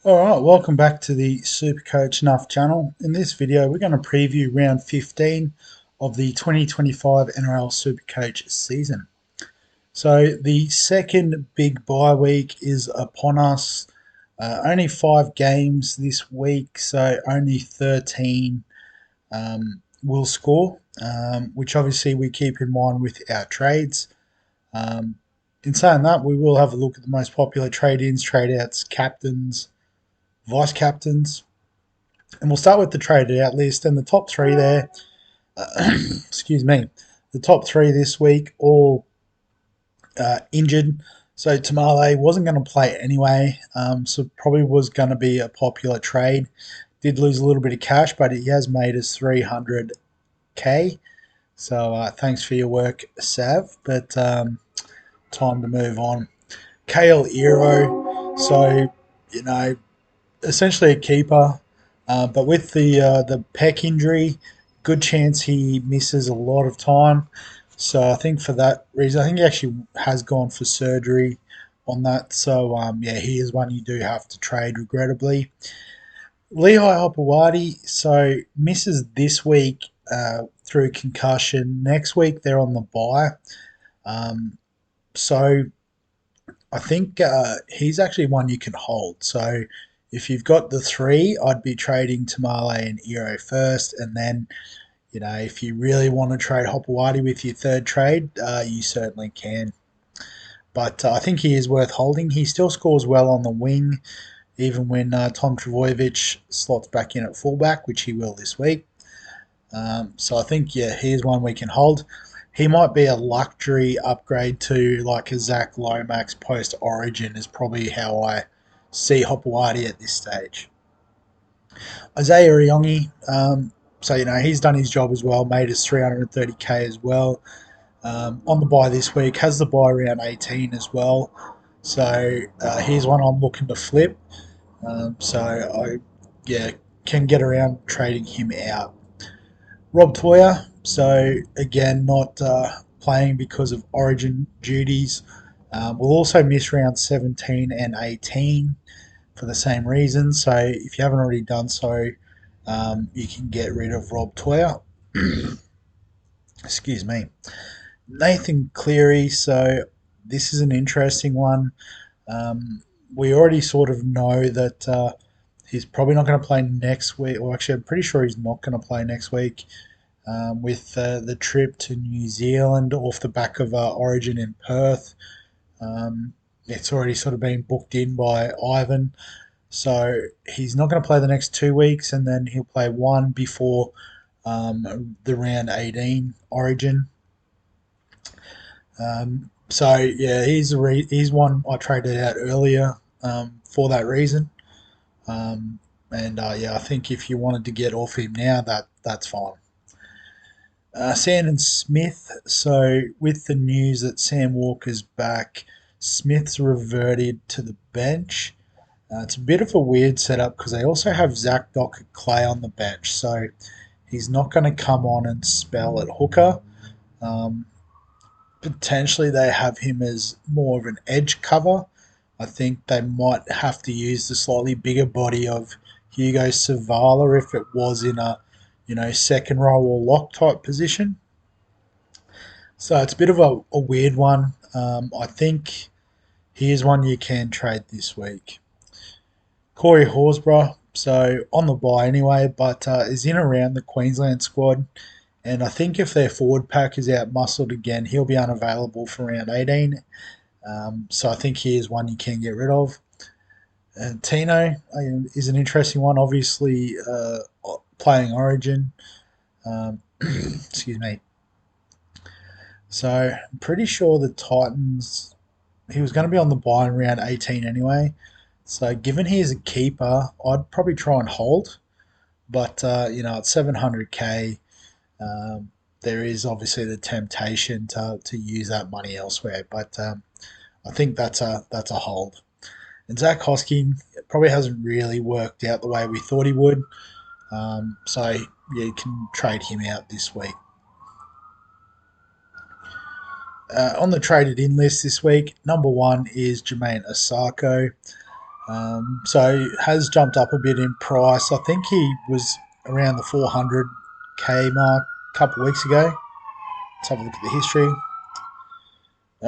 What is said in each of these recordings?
Alright, welcome back to the Supercoach Nuff channel. In this video we're going to preview round 15 of the 2025 NRL Supercoach season. So the second big bye week is upon us. Only 5 games this week, so only 13 will score, which obviously we keep in mind with our trades. In saying that, we will have a look at the most popular trade-ins, trade-outs, captains, vice captains, and we'll start with the traded out list. And the top 3 there, excuse me, the top 3 this week all injured. So Tamale wasn't going to play anyway, so probably was going to be a popular trade. Did lose a little bit of cash, but he has made us 300k. So thanks for your work, Sav. But time to move on. Kale Ero, so essentially a keeper, but with the pec injury, good chance he misses a lot of time. So I think for that reason, I think he actually has gone for surgery on that. So yeah, he is one you do have to trade, regrettably. Lehigh Hopewadi, so misses this week through concussion. Next week they're on the bye. So I think he's actually one you can hold. So if you've got the 3, I'd be trading Tamale and Ero first, and then if you really want to trade Hopewadi with your third trade, you certainly can. But I think he is worth holding. He still scores well on the wing, even when Tom Trbojevic slots back in at fullback, which he will this week. So I think, yeah, here's one we can hold. He might be a luxury upgrade to like a Zach Lomax post-Origin is probably how I see Hopewadi at this stage. Isaiah Riongi, so he's done his job as well, made us 330k as well. On the bye this week, has the bye around 18 as well. So here's one I'm looking to flip. So I can get around trading him out. Rob Toya, so again not playing because of Origin duties. We'll also miss round 17 and 18 for the same reason. So if you haven't already done so, you can get rid of Rob Toya. Excuse me. Nathan Cleary, so this is an interesting one. We already sort of know that he's probably not going to play next week. Well, actually, I'm pretty sure he's not going to play next week with the trip to New Zealand off the back of Origin in Perth. It's already sort of been booked in by Ivan. So he's not going to play the next 2 weeks, and then he'll play one before the round 18 Origin. So yeah, he's one I traded out earlier for that reason. Yeah, I think if you wanted to get off him now, that's fine. Sandon Smith. So with the news that Sam Walker's back, Smith's reverted to the bench. It's a bit of a weird setup because they also have Zach Dockett Clay on the bench, so he's not going to come on and spell at hooker. Potentially they have him as more of an edge cover. I think they might have to use the slightly bigger body of Hugo Savala if it was in a second row or lock type position. So it's a bit of a weird one. I think here's one you can trade this week. Corey Horsburgh, so on the bye anyway, but is in around the Queensland squad. And I think if their forward pack is out muscled again, he'll be unavailable for round 18. So I think here's one you can get rid of. And Tino is an interesting one, obviously playing Origin. Excuse me. So I'm pretty sure the Titans, he was going to be on the bye in round 18 anyway. So given he is a keeper, I'd probably try and hold. But, at 700k, there is obviously the temptation to use that money elsewhere. But I think that's a hold. And Zach Hosking probably hasn't really worked out the way we thought he would. So yeah, you can trade him out this week. On the traded in list this week, number one is Jermaine Osako. So has jumped up a bit in price. I think he was around the 400k mark a couple of weeks ago. Let's have a look at the history.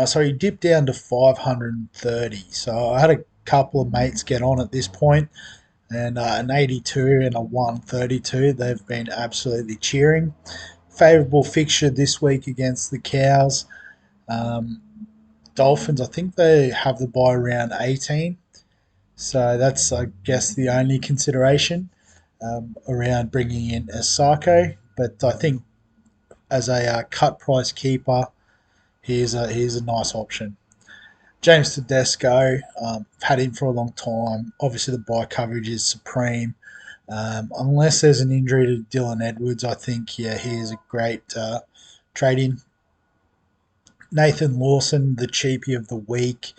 So he dipped down to 530. So I had a couple of mates get on at this point, and an 82 and a 132. They've been absolutely cheering. Favourable fixture this week against the Cows. Um, Dolphins, I think they have the bye around 18. So that's, I guess, the only consideration around bringing in Osako. But I think as a cut price keeper, here's a nice option. James Tedesco, had him for a long time. Obviously, the bye coverage is supreme. Unless there's an injury to Dylan Edwards, I think, yeah, he is a great trade-in. Nathan Lawson, the cheapie of the week.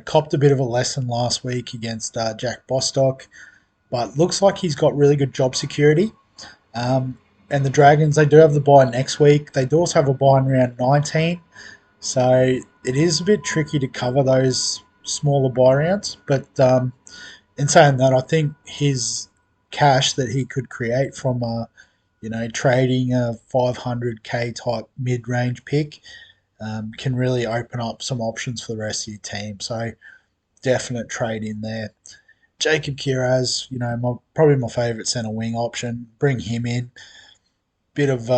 Copped a bit of a lesson last week against Jack Bostock, but looks like he's got really good job security. And the Dragons, they do have the bye next week. They do also have a bye in round 19. So it is a bit tricky to cover those smaller bye rounds. But in saying that, I think his cash that he could create from trading a 500k type mid-range pick can really open up some options for the rest of your team. So definite trade in there. Jacob Kiraz, probably my favourite centre wing option. Bring him in. Bit of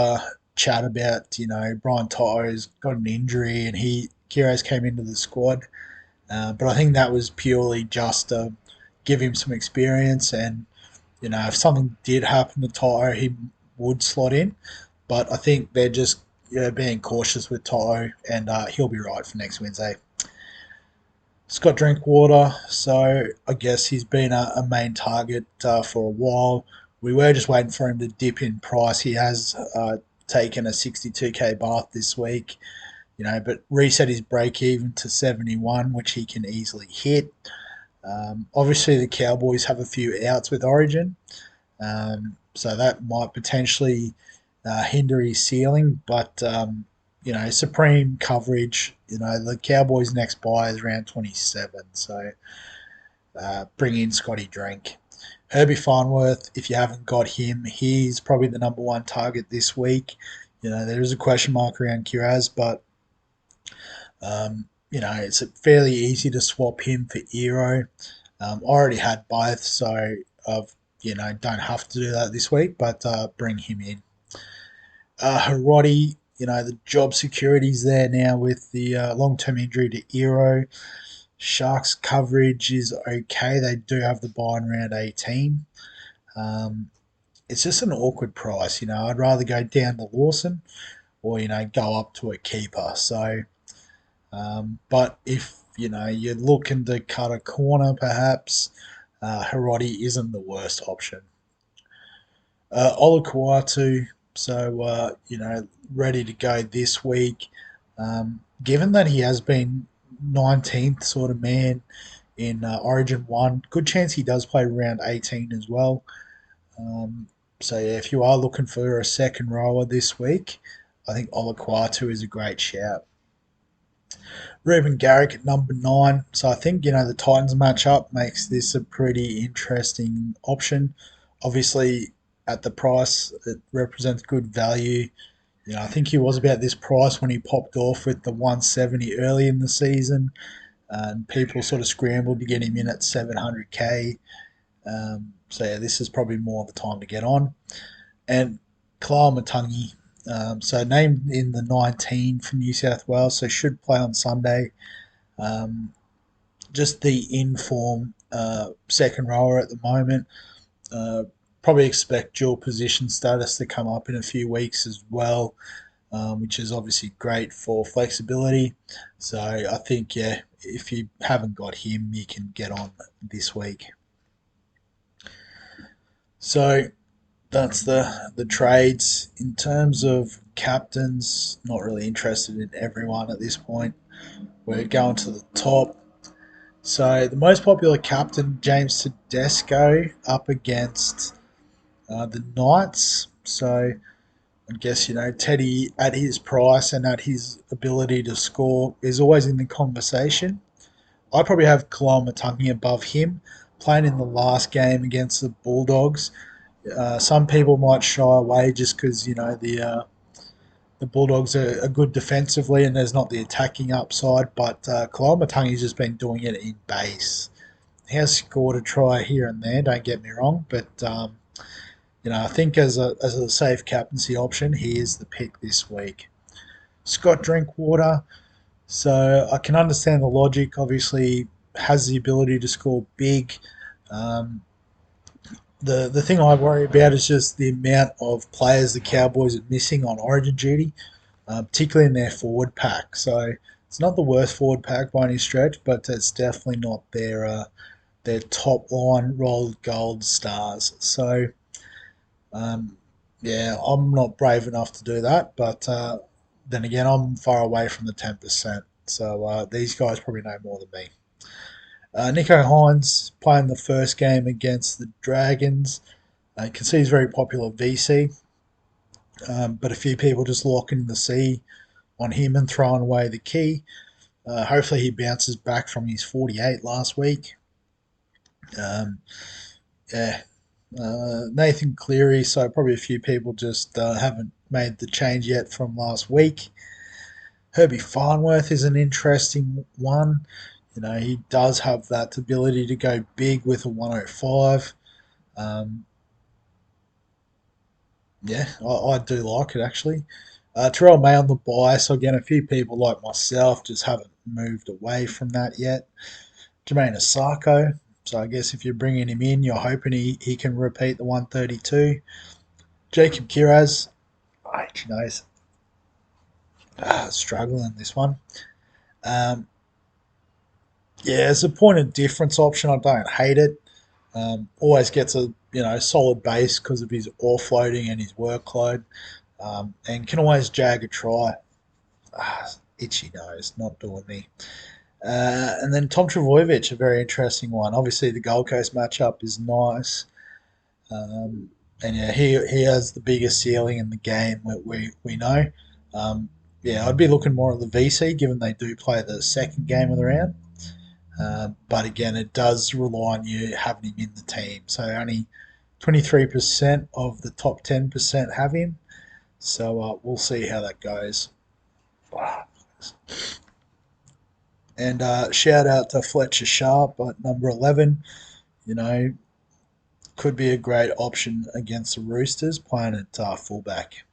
chat about Brian Toto's got an injury and Kiraz came into the squad, but I think that was purely just to give him some experience. And if something did happen to Toto, he would slot in. But I think they're just being cautious with Toto, and he'll be right for next Wednesday. Scott Drinkwater, so I guess he's been a main target for a while. We were just waiting for him to dip in price. He has taken a 62k bath this week, but reset his break even to 71, which he can easily hit. Obviously, the Cowboys have a few outs with Origin, so that might potentially hinder his ceiling. But supreme coverage. The Cowboys' next buy is round 27, so bring in Scotty Drink. Herbie Farnworth, if you haven't got him, he's probably the number one target this week. There is a question mark around Kiraz, but it's fairly easy to swap him for Eero. I already had both, so I've don't have to do that this week, but bring him in. Hiroti, the job security's there now with the long-term injury to Eero. Sharks coverage is okay. They do have the buy in round 18. It's just an awkward price. I'd rather go down to Lawson or, go up to a keeper. So, but if, you're looking to cut a corner, perhaps, Hiroti isn't the worst option. Olakuatu, so, ready to go this week. Given that he has been 19th sort of man in Origin 1, good chance he does play round 18 as well. So, yeah, if you are looking for a second rower this week, I think Olakuatu is a great shout. Ruben Garrick at number 9. So I think, the Titans matchup makes this a pretty interesting option. Obviously, at the price, it represents good value. I think he was about this price when he popped off with the 170 early in the season, and people sort of scrambled to get him in at 700k. So yeah, this is probably more the time to get on. And Kalal Matangi, so named in the 19 for New South Wales, so should play on Sunday. Just the in-form second rower at the moment. Probably expect dual position status to come up in a few weeks as well, which is obviously great for flexibility. So I think, yeah, if you haven't got him, you can get on this week. So that's the trades. In terms of captains, not really interested in everyone at this point. We're going to the top. So the most popular captain, James Tedesco, up against the Knights. So I guess, Teddy at his price and at his ability to score is always in the conversation. I probably have Kalamatangi above him, playing in the last game against the Bulldogs. Some people might shy away just because the Bulldogs are good defensively and there's not the attacking upside. But Kalamatangi's just been doing it in base. He has scored a try here and there. Don't get me wrong, but I think as a safe captaincy option, he is the pick this week. Scott Drinkwater. So I can understand the logic. Obviously, has the ability to score big. Um, the thing I worry about is just the amount of players the Cowboys are missing on Origin duty, particularly in their forward pack. So it's not the worst forward pack by any stretch, but it's definitely not their top line rolled gold stars. So um, yeah, I'm not brave enough to do that, but then again, I'm far away from the 10%. So these guys probably know more than me. Nico Hines playing the first game against the Dragons. You can see he's very popular VC, but a few people just locking the C on him and throwing away the key. Hopefully he bounces back from his 48 last week. Um, yeah, Nathan Cleary, so probably a few people just haven't made the change yet from last week. Herbie Farnworth is an interesting one. He does have that ability to go big with a 105. Um, yeah, I do like it actually. Terrell May on the buy, so again, a few people like myself just haven't moved away from that yet. Jermaine Osako, so I guess if you're bringing him in, you're hoping he can repeat the 132. Jacob Kiraz, knows, struggling this one. Um, yeah, it's a point of difference option. I don't hate it. Always gets a solid base because of his offloading and his workload, and can always jag a try. Itchy nose, not doing me. And then Tom Travojevic, a very interesting one. Obviously, the Gold Coast matchup is nice. And yeah, he has the biggest ceiling in the game, we know. Um, yeah, I'd be looking more at the VC, given they do play the second game of the round. But again, it does rely on you having him in the team. So only 23% of the top 10% have him. So we'll see how that goes. And shout out to Fletcher Sharp at number 11. You know, could be a great option against the Roosters playing at fullback.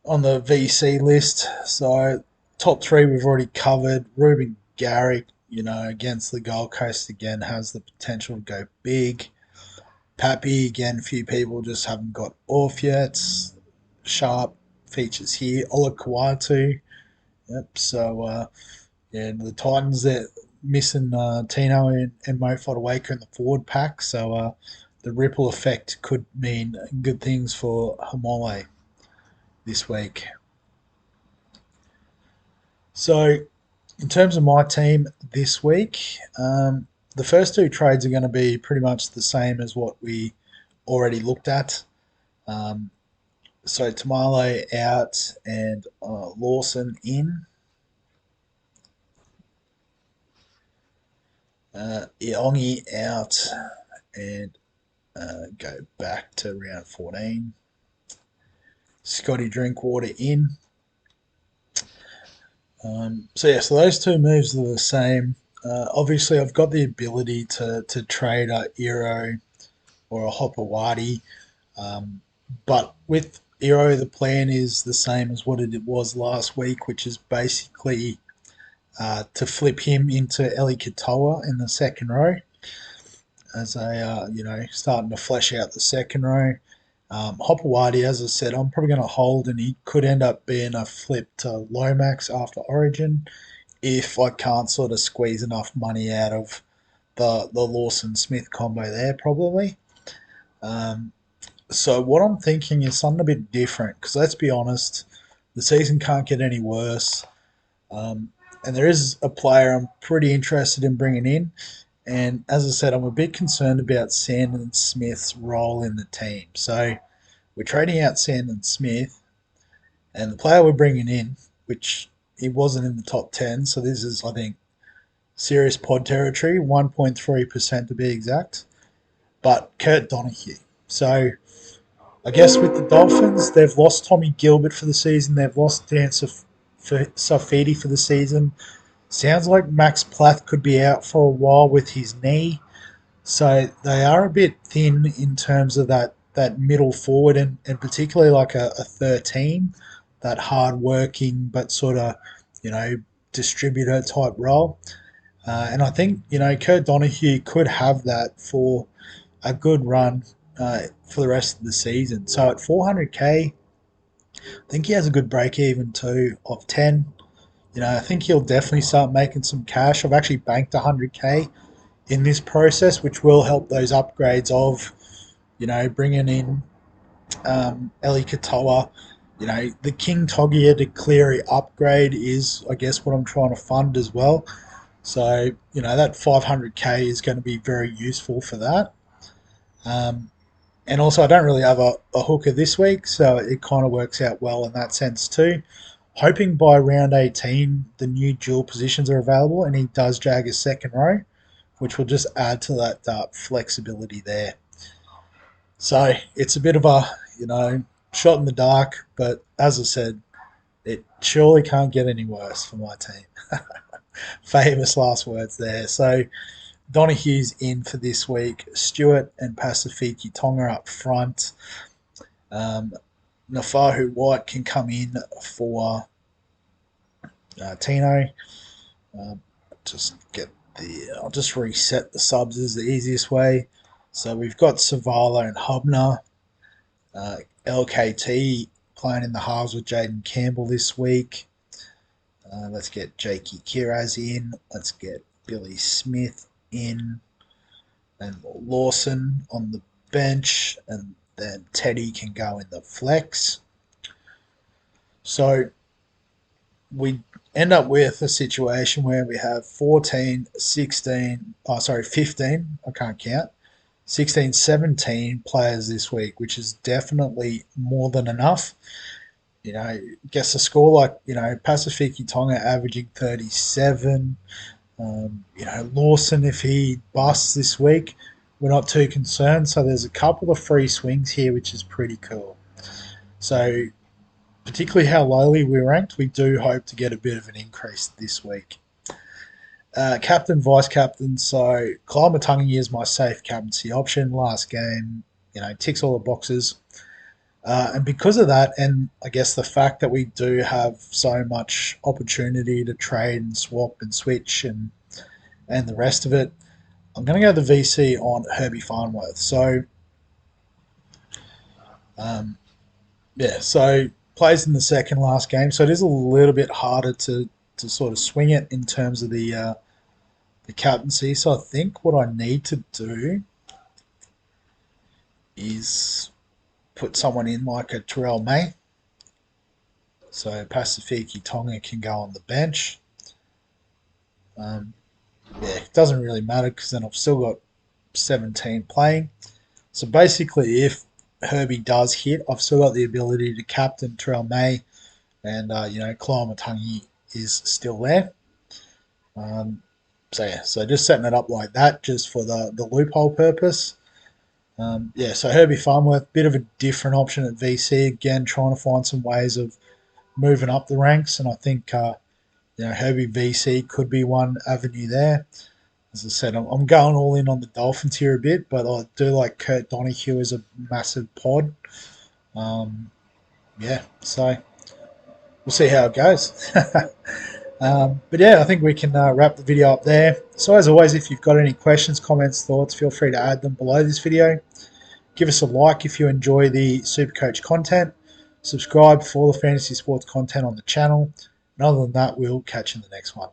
On the VC list, so top three we've already covered. Ruben Garrick, against the Gold Coast again, has the potential to go big. Pappy, again, a few people just haven't got off yet. Sharp features here. Ola Kawatu. Yep, so yeah, the Titans, they're missing Tino and Mo Fodawaker in the forward pack, so the ripple effect could mean good things for Hamole this week. So, in terms of my team this week, the first two trades are going to be pretty much the same as what we already looked at. So, Tamale out and Lawson in. Iongi out and go back to round 14. Scotty Drinkwater in. So those two moves are the same. Obviously, I've got the ability to trade a Eero or a Hopewadi, but with Eero, the plan is the same as what it was last week, which is basically to flip him into Eli Katoa in the second row as starting to flesh out the second row. Hopewadi, as I said, I'm probably going to hold, and he could end up being a flip to Lomax after Origin if I can't sort of squeeze enough money out of the Lawson Smith combo there, probably. So what I'm thinking is something a bit different because let's be honest, the season can't get any worse. And there is a player I'm pretty interested in bringing in. And as I said, I'm a bit concerned about Sandon Smith's role in the team. So we're trading out Sandon Smith, and the player we're bringing in, which he wasn't in the top 10, so this is, I think, serious pod territory, 1.3% to be exact, but Kurt Donahue. So I guess with the Dolphins, they've lost Tommy Gilbert for the season, they've lost Dan Safidi for the season. Sounds like Max Plath could be out for a while with his knee. So they are a bit thin in terms of that middle forward, and particularly like a 13, that hard working but sort of, distributor type role. And I think, Kurt Donahue could have that for a good run for the rest of the season. So at 400k, I think he has a good break even too of 10. I think he'll definitely start making some cash. I've actually banked 100k in this process, which will help those upgrades of, bringing in Eli Katoa. The King Togia to Cleary upgrade is, I guess, what I'm trying to fund as well. So, that 500k is going to be very useful for that. And also, I don't really have a hooker this week, so it kind of works out well in that sense too. Hoping by round 18, the new dual positions are available and he does jag his second row, which will just add to that flexibility there. So it's a bit of a, shot in the dark, but as I said, it surely can't get any worse for my team. Famous last words there. So Donahue's in for this week. Stewart and Pasifiki Tonga up front. Nafahu White can come in for Tino. I'll just reset the subs is the easiest way. So we've got Savala and Hubner. LKT playing in the halves with Jaden Campbell this week. Let's get Jakey Kiraz in. Let's get Billy Smith in. And Lawson on the bench. And then Teddy can go in the flex. So we end up with a situation where we have 15, I can't count, 16, 17 players this week, which is definitely more than enough. Guess a score like, Pasifiki Tonga averaging 37. Lawson, if he busts this week, we're not too concerned. So there's a couple of free swings here, which is pretty cool. So particularly how lowly we're ranked, we do hope to get a bit of an increase this week. Captain, vice captain. So Kyle Matangi is my safe captaincy option. Last game, ticks all the boxes. And because of that, and I guess the fact that we do have so much opportunity to trade and swap and switch and the rest of it, I'm going to go the VC on Herbie Farnworth. So, so plays in the second last game. So it is a little bit harder to sort of swing it in terms of the captaincy. So I think what I need to do is put someone in like a Terrell May. So Pasifiki Tonga can go on the bench. It doesn't really matter because then I've still got 17 playing. So basically, if Herbie does hit, I've still got the ability to captain Terrell May, and Kyle Matangi is still there. So just setting it up like that, just for the loophole purpose. So Herbie Farnworth, bit of a different option at VC. Again, trying to find some ways of moving up the ranks, and I think Herbie VC could be one avenue there. As I said, I'm going all in on the Dolphins here a bit, but I do like Kurt Donahue as a massive pod. So we'll see how it goes. I think we can wrap the video up there. So as always, if you've got any questions, comments, thoughts, feel free to add them below this video. Give us a like if you enjoy the Supercoach content. Subscribe for all the fantasy sports content on the channel. And other than that, we'll catch you in the next one.